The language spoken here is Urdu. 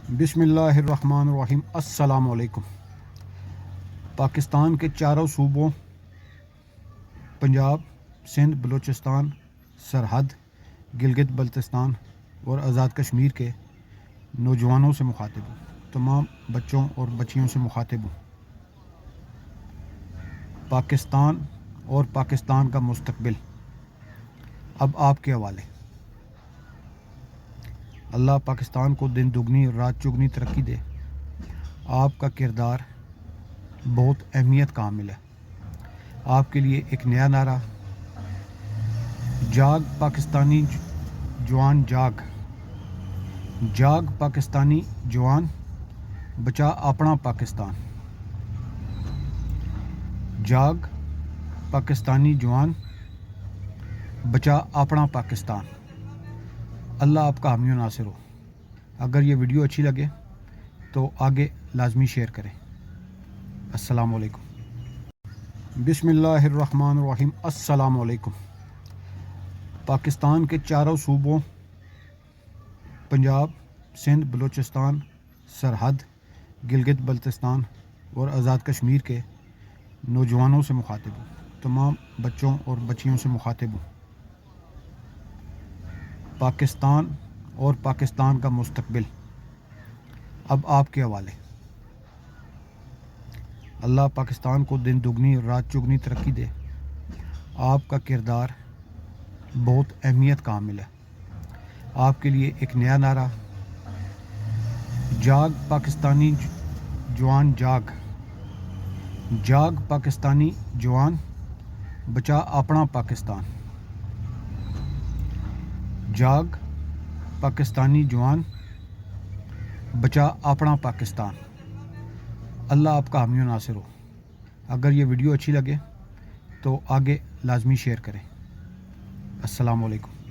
بسم اللہ الرحمن الرحیم۔ السلام علیکم۔ پاکستان کے چاروں صوبوں پنجاب، سندھ، بلوچستان، سرحد، گلگت بلتستان اور آزاد کشمیر کے نوجوانوں سے مخاطب ہوں، تمام بچوں اور بچیوں سے مخاطب ہوں۔ پاکستان اور پاکستان کا مستقبل اب آپ کے حوالے۔ اللہ پاکستان کو دن دگنی اور رات چگنی ترقی دے۔ آپ کا کردار بہت اہمیت کا حامل ہے۔ آپ کے لیے ایک نیا نعرہ: جاگ پاکستانی جوان جاگ، جاگ پاکستانی جوان، بچا اپنا پاکستان۔ جاگ پاکستانی جوان، بچا اپنا پاکستان۔ اللہ آپ کا حامی و ناصر ہو۔ اگر یہ ویڈیو اچھی لگے تو آگے لازمی شیئر کریں۔ السلام علیکم۔ بسم اللہ الرحمن الرحیم۔ السلام علیکم۔ پاکستان کے چاروں صوبوں پنجاب، سندھ، بلوچستان، سرحد، گلگت بلتستان اور آزاد کشمیر کے نوجوانوں سے مخاطب ہوں، تمام بچوں اور بچیوں سے مخاطب ہوں۔ پاکستان اور پاکستان کا مستقبل اب آپ کے حوالے۔ اللہ پاکستان کو دن دگنی اور رات چگنی ترقی دے۔ آپ کا کردار بہت اہمیت کا حامل ہے۔ آپ کے لیے ایک نیا نعرہ: جاگ پاکستانی جوان جاگ، جاگ پاکستانی جوان، بچا اپنا پاکستان۔ جاگ پاکستانی جوان، بچا اپنا پاکستان۔ اللہ آپ کا حامی و ناصر ہو۔ اگر یہ ویڈیو اچھی لگے تو آگے لازمی شیئر کریں۔ السلام علیکم۔